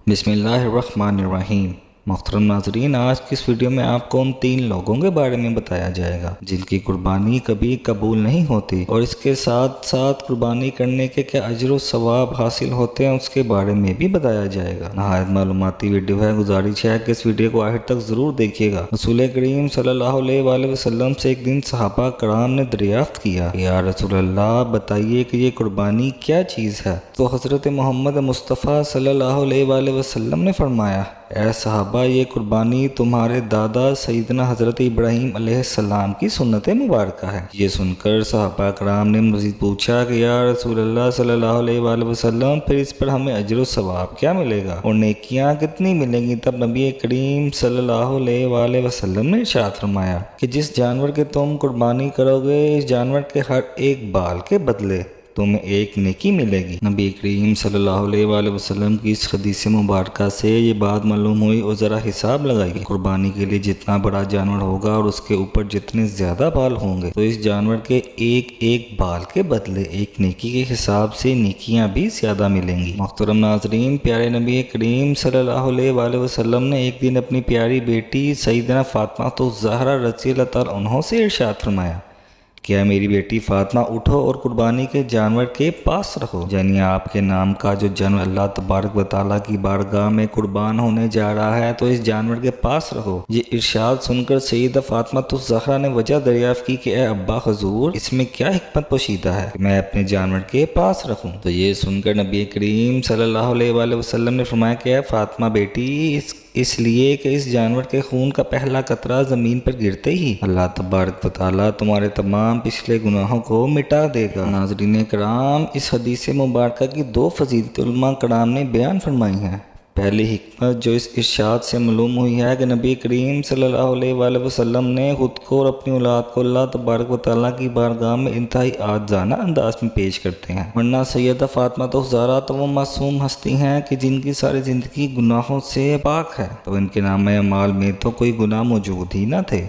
بسم اللہ الرحمن الرحیم۔ محترم ناظرین، آج کی اس ویڈیو میں آپ کو ان 3 لوگوں کے بارے میں بتایا جائے گا جن کی قربانی کبھی قبول نہیں ہوتی، اور اس کے ساتھ ساتھ قربانی کرنے کے کیا اجر و ثواب حاصل ہوتے ہیں اس کے بارے میں بھی بتایا جائے گا۔ نہایت معلوماتی ویڈیو ہے، گزارش ہے کہ اس ویڈیو کو آخر تک ضرور دیکھیے گا۔ رسول کریم صلی اللہ علیہ وآلہ وسلم سے ایک دن صحابہ کرام نے دریافت کیا کہ یا رسول اللہ، بتائیے کہ یہ قربانی کیا چیز ہے؟ تو حضرت محمد مصطفیٰ صلی اللہ علیہ وآلہ وسلم نے فرمایا، اے صحابہ، یہ قربانی تمہارے دادا سیدنا حضرت ابراہیم علیہ السلام کی سنت مبارکہ ہے۔ یہ سن کر صحابہ کرام نے مزید پوچھا کہ یا رسول اللہ صلی اللہ علیہ وآلہ وسلم، پھر اس پر ہمیں اجر و ثواب کیا ملے گا اور نیکیاں کتنی ملیں گی؟ تب نبی کریم صلی اللہ علیہ وآلہ وسلم نے ارشاد فرمایا کہ جس جانور کی تم قربانی کرو گے، اس جانور کے ہر ایک بال کے بدلے تمہیں ایک نیکی ملے گی۔ نبی کریم صلی اللہ علیہ وآلہ وسلم کی اس حدیث مبارکہ سے یہ بات معلوم ہوئی، اور ذرا حساب لگائیے، قربانی کے لیے جتنا بڑا جانور ہوگا اور اس کے اوپر جتنے زیادہ بال ہوں گے، تو اس جانور کے ایک ایک بال کے بدلے ایک نیکی کے حساب سے نیکیاں بھی زیادہ ملیں گی۔ محترم ناظرین، پیارے نبی کریم صلی اللہ علیہ وآلہ وسلم نے ایک دن اپنی پیاری بیٹی سیدنا فاطمہ الزہرا رضی اللہ تعالیٰ عنہ سے ارشاد فرمایا، کیا میری بیٹی فاطمہ، اٹھو اور قربانی کے جانور کے پاس رہو، یعنی آپ کے نام کا جو جانور اللہ تبارک و تعالیٰ کی بارگاہ میں قربان ہونے جا رہا ہے، تو اس جانور کے پاس رہو۔ یہ ارشاد سن کر سیدہ فاطمہ الزہرا نے وجہ دریافت کی کہ اے ابا حضور، اس میں کیا حکمت پوشیدہ ہے کہ میں اپنے جانور کے پاس رکھوں؟ تو یہ سن کر نبی کریم صلی اللہ علیہ وآلہ وسلم نے فرمایا کہ اے فاطمہ بیٹی، اس لیے کہ اس جانور کے خون کا پہلا قطرہ زمین پر گرتے ہی اللہ تبارک و تعالیٰ تمہارے تمام پچھلے گناہوں کو مٹا دے گا۔ ناظرین کرام، اس حدیث مبارکہ کی 2 فضیلت علماء کرام نے بیان فرمائی ہیں۔ پہلی حکمت جو اس ارشاد سے معلوم ہوئی ہے کہ نبی کریم صلی اللہ علیہ وآلہ وسلم نے خود کو اور اپنی اولاد کو اللہ تبارک و تعالیٰ کی بارگاہ میں انتہائی عاجزانہ انداز میں پیش کرتے ہیں، ورنہ سیدہ فاطمہ الزہرا تو وہ معصوم ہستی ہیں کہ جن کی ساری زندگی گناہوں سے پاک ہے، تو ان کے نامہ اعمال میں تو کوئی گناہ موجود ہی نہ تھے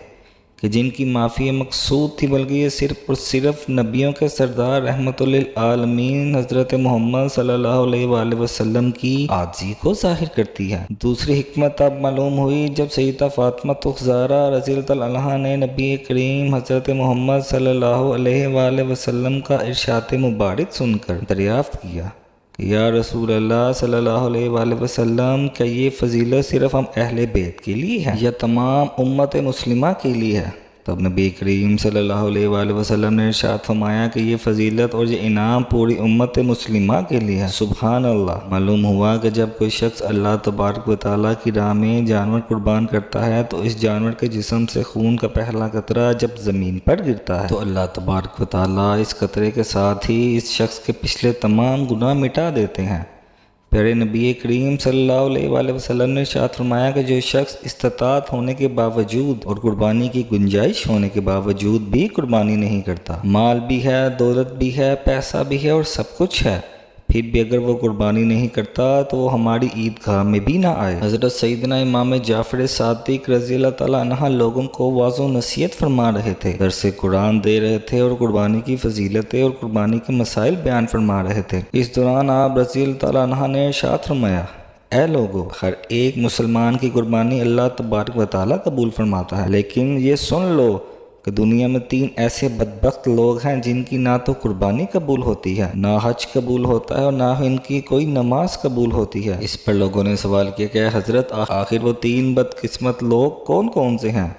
کہ جن کی معافی مقصود تھی، بلکہ یہ صرف اور صرف نبیوں کے سردار رحمت للعالمین حضرت محمد صلی اللہ علیہ وآلہ وسلم کی عاجزی کو ظاہر کرتی ہے۔ دوسری حکمت اب معلوم ہوئی جب سیدہ فاطمہ الزہرا رضی اللہ عنہا نے نبی کریم حضرت محمد صلی اللہ علیہ وآلہ وسلم کا ارشاد مبارک سن کر دریافت کیا کہ یا رسول اللہ صلی اللہ علیہ وآلہ وسلم، کیا یہ فضیلت صرف ہم اہل بیت کے لیے ہے یا تمام امت مسلمہ کے لیے ہے؟ تب نبی کریم صلی اللہ علیہ وآلہ وسلم نے ارشاد فرمایا کہ یہ فضیلت اور یہ انعام پوری امت مسلمہ کے لیے ہے۔ سبحان اللہ! معلوم ہوا کہ جب کوئی شخص اللہ تبارک و تعالیٰ کی راہ میں جانور قربان کرتا ہے، تو اس جانور کے جسم سے خون کا پہلا قطرہ جب زمین پر گرتا ہے، تو اللہ تبارک و تعالیٰ اس قطرے کے ساتھ ہی اس شخص کے پچھلے تمام گناہ مٹا دیتے ہیں۔ پیارے نبی کریم صلی اللہ علیہ وآلہ وسلم نے ارشاد فرمایا کہ جو شخص استطاعت ہونے کے باوجود اور قربانی کی گنجائش ہونے کے باوجود بھی قربانی نہیں کرتا، مال بھی ہے، دولت بھی ہے، پیسہ بھی ہے اور سب کچھ ہے، پھر بھی اگر وہ قربانی نہیں کرتا تو وہ ہماری عیدگاہ میں بھی نہ آئے۔ حضرت سیدنا امام جعفر صادق رضی اللہ تعالیٰ عنہ لوگوں کو واعظ و نصیحت فرما رہے تھے، درس قرآن دے رہے تھے اور قربانی کی فضیلتیں اور قربانی کے مسائل بیان فرما رہے تھے۔ اس دوران آپ رضی اللہ تعالیٰ عنہ نے ارشاد فرمایا، اے لوگو، ہر ایک مسلمان کی قربانی اللہ تبارک و تعالیٰ قبول فرماتا ہے، لیکن یہ سن لو کہ دنیا میں 3 ایسے بدبخت لوگ ہیں جن کی نہ تو قربانی قبول ہوتی ہے، نہ حج قبول ہوتا ہے اور نہ ان کی کوئی نماز قبول ہوتی ہے۔ اس پر لوگوں نے سوال کیا کہ حضرت، آخر وہ 3 بدقسمت لوگ کون کون سے ہیں؟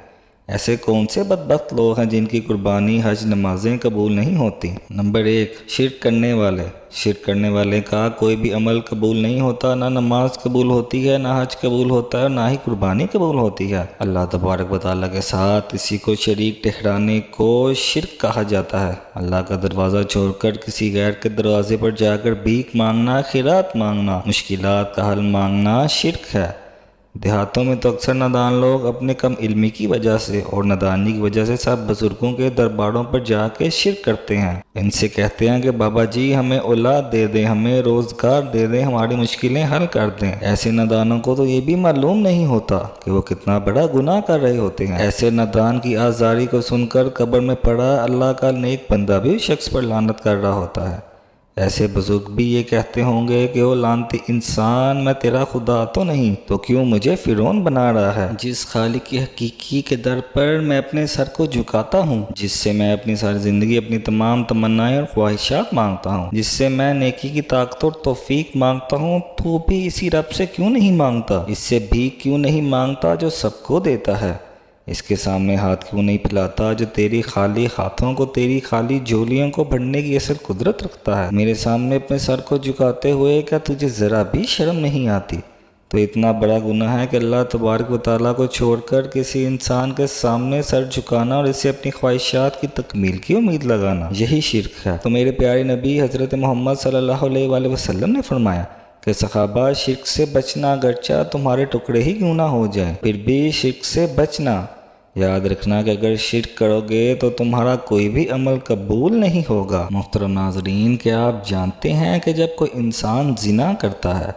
ایسے کون سے بدبخت لوگ ہیں جن کی قربانی، حج، نمازیں قبول نہیں ہوتی؟ نمبر 1، شرک کرنے والے۔ شرک کرنے والے کا کوئی بھی عمل قبول نہیں ہوتا، نہ نماز قبول ہوتی ہے، نہ حج قبول ہوتا ہے اور نہ ہی قربانی قبول ہوتی ہے۔ اللہ تبارک و تعالیٰ کے ساتھ کسی کو شریک ٹھہرانے کو شرک کہا جاتا ہے۔ اللہ کا دروازہ چھوڑ کر کسی غیر کے دروازے پر جا کر بھیک مانگنا، خیرات مانگنا، مشکلات کا حل مانگنا شرک ہے۔ دیہاتوں میں تو اکثر نادان لوگ اپنے کم علمی کی وجہ سے اور نادانی کی وجہ سے سب بزرگوں کے درباروں پر جا کے شرک کرتے ہیں۔ ان سے کہتے ہیں کہ بابا جی ہمیں اولاد دے دیں، ہمیں روزگار دے دیں، ہماری مشکلیں حل کر دیں۔ ایسے نادانوں کو تو یہ بھی معلوم نہیں ہوتا کہ وہ کتنا بڑا گناہ کر رہے ہوتے ہیں۔ ایسے نادان کی آزاری کو سن کر قبر میں پڑا اللہ کا نیک بندہ بھی اس شخص پر لعنت کر رہا ہوتا ہے۔ ایسے بزرگ بھی یہ کہتے ہوں گے کہ وہ لعنتی انسان، میں تیرا خدا تو نہیں، تو کیوں مجھے فرعون بنا رہا ہے؟ جس خالق کی حقیقی کے در پر میں اپنے سر کو جھکاتا ہوں، جس سے میں اپنی ساری زندگی اپنی تمام تمنائیں اور خواہشات مانگتا ہوں، جس سے میں نیکی کی طاقت اور توفیق مانگتا ہوں، تو بھی اسی رب سے کیوں نہیں مانگتا؟ اس سے بھی کیوں نہیں مانگتا جو سب کو دیتا ہے؟ اس کے سامنے ہاتھ کیوں نہیں پھیلاتا جو تیری خالی ہاتھوں کو، تیری خالی جھولیوں کو بھرنے کی اصل قدرت رکھتا ہے؟ میرے سامنے اپنے سر کو جھکاتے ہوئے کیا تجھے ذرا بھی شرم نہیں آتی؟ تو اتنا بڑا گناہ ہے کہ اللہ تبارک و تعالیٰ کو چھوڑ کر کسی انسان کے سامنے سر جھکانا اور اسے اپنی خواہشات کی تکمیل کی امید لگانا، یہی شرک ہے۔ تو میرے پیارے نبی حضرت محمد صلی اللہ علیہ وآلہ وسلم نے فرمایا کہ صحابہ، شرک سے بچنا اگرچہ تمہارے ٹکڑے ہی کیوں نہ ہو جائیں، پھر بھی شرک سے بچنا۔ یاد رکھنا کہ اگر شرک کرو گے تو تمہارا کوئی بھی عمل قبول نہیں ہوگا۔ محترم ناظرین، کیا آپ جانتے ہیں کہ جب کوئی انسان زنا کرتا ہے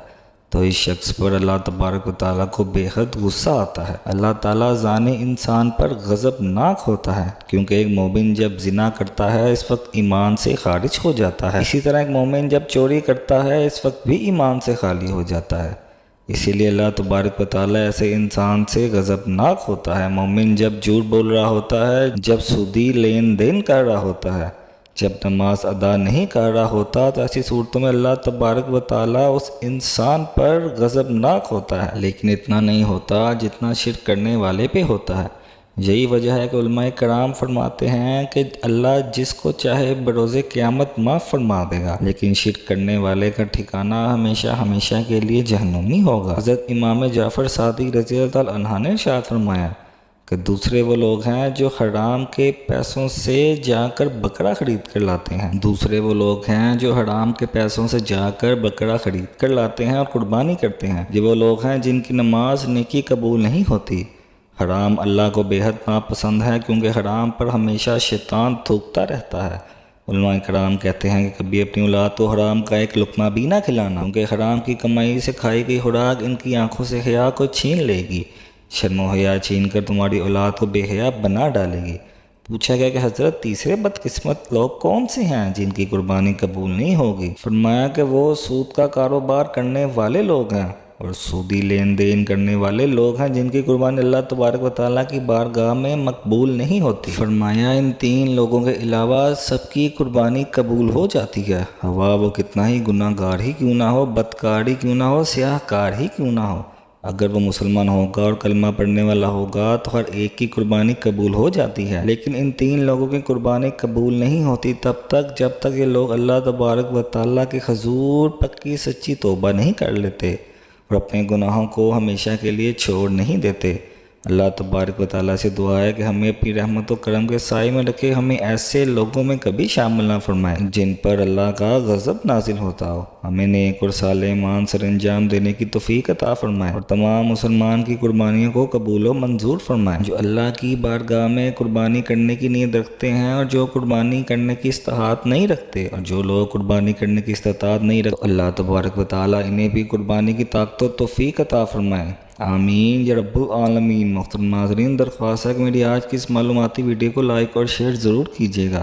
تو اس شخص پر اللہ تبارک و تعالیٰ کو بے حد غصہ آتا ہے؟ اللہ تعالیٰ زانی انسان پر غضبناک ہوتا ہے، کیونکہ ایک مومن جب زنا کرتا ہے اس وقت ایمان سے خارج ہو جاتا ہے۔ اسی طرح ایک مومن جب چوری کرتا ہے اس وقت بھی ایمان سے خالی ہو جاتا ہے۔ اسی لیے اللہ تبارک و تعالیٰ ایسے انسان سے غضبناک ہوتا ہے۔ مومن جب جھوٹ بول رہا ہوتا ہے، جب سودی لین دین کر رہا ہوتا ہے، جب نماز ادا نہیں کر رہا ہوتا، تو ایسی صورتوں میں اللہ تبارک و تعالیٰ اس انسان پر غضبناک ہوتا ہے۔ لیکن اتنا نہیں ہوتا جتنا شرک کرنے والے پہ ہوتا ہے۔ یہی وجہ ہے کہ علماء کرام فرماتے ہیں کہ اللہ جس کو چاہے بروز قیامت معاف فرما دے گا، لیکن شرک کرنے والے کا ٹھکانہ ہمیشہ ہمیشہ کے لیے جہنمی ہوگا۔ حضرت امام جعفر صادق رضی اللہ تعالیٰ عنہ نے ارشاد فرمایا کہ دوسرے وہ لوگ ہیں جو حرام کے پیسوں سے جا کر بکرا خرید کر لاتے ہیں، دوسرے وہ لوگ ہیں جو حرام کے پیسوں سے جا کر بکرا خرید کر لاتے ہیں اور قربانی کرتے ہیں، یہ وہ لوگ ہیں جن کی نماز نیکی قبول نہیں ہوتی۔ حرام اللہ کو بے حد ناپسند ہے، کیونکہ حرام پر ہمیشہ شیطان تھوکتا رہتا ہے۔ علماء کرام کہتے ہیں کہ کبھی اپنی اولاد کو حرام کا ایک لقمہ بھی نہ کھلانا، کیونکہ حرام کی کمائی سے کھائی گئی خوراک ان کی آنکھوں سے حیا کو چھین لے گی، شرم و حیا چھین کر تمہاری اولاد کو بے حیا بنا ڈالے گی۔ پوچھا گیا کہ حضرت تیسرے بدقسمت لوگ کون سے ہیں جن کی قربانی قبول نہیں ہوگی؟ فرمایا کہ وہ سود کا کاروبار کرنے والے لوگ ہیں اور سودی لین دین کرنے والے لوگ ہیں جن کی قربانی اللہ تبارک و تعالیٰ کی بارگاہ میں مقبول نہیں ہوتی۔ فرمایا ان تین لوگوں کے علاوہ سب کی قربانی قبول ہو جاتی ہے، ہوا وہ کتنا ہی گناہ گار ہی کیوں نہ ہو، بدکار ہی کیوں نہ ہو، سیاہ کار ہی کیوں نہ ہو۔ اگر وہ مسلمان ہوگا اور کلمہ پڑھنے والا ہوگا تو ہر ایک کی قربانی قبول ہو جاتی ہے، لیکن ان تین لوگوں کی قربانی قبول نہیں ہوتی تب تک جب تک یہ لوگ اللہ تبارک و تعالیٰ کے حضور پکی سچی توبہ نہیں کر لیتے اور اپنے گناہوں کو ہمیشہ کے لیے چھوڑ نہیں دیتے۔ اللہ تبارک و تعالیٰ سے دعا ہے کہ ہمیں اپنی رحمت و کرم کے سائے میں رکھے، ہمیں ایسے لوگوں میں کبھی شامل نہ فرمائے جن پر اللہ کا غضب نازل ہوتا ہو۔ ہمیں نیک اور صالح اعمال سر انجام دینے کی توفیق عطا فرمائے اور تمام مسلمان کی قربانیوں کو قبول و منظور فرمائے۔ جو اللہ کی بارگاہ میں قربانی کرنے کی نیت رکھتے ہیں اور جو قربانی کرنے کی استطاعت نہیں رکھتے، اور جو لوگ قربانی کرنے کی استطاعت نہیں رکھتے، اللہ تبارک و تعالیٰ انہیں بھی قربانی کی طاقت و توفیق عطا فرمائے۔ آمین یا رب العالمین۔ محترم ناظرین، درخواست ہے کہ میری آج کی اس معلوماتی ویڈیو کو لائک اور شیئر ضرور کیجیے گا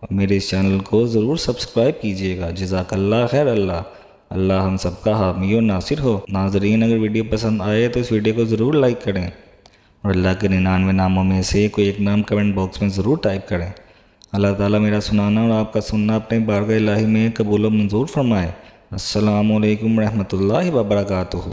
اور میرے اس چینل کو ضرور سبسکرائب کیجیے گا۔ جزاک اللہ خیر۔ اللہ ہم سب کا حامی و ناصر ہو۔ ناظرین، اگر ویڈیو پسند آئے تو اس ویڈیو کو ضرور لائک کریں اور اللہ کے 99 ناموں میں سے کوئی ایک نام کمنٹ باکس میں ضرور ٹائپ کریں۔ اللہ تعالیٰ میرا سنانا اور آپ کا سننا اپنے بارگاہ الہی میں قبول و منظور فرمائے۔ السلام علیکم ورحمۃ اللہ وبرکاتہ۔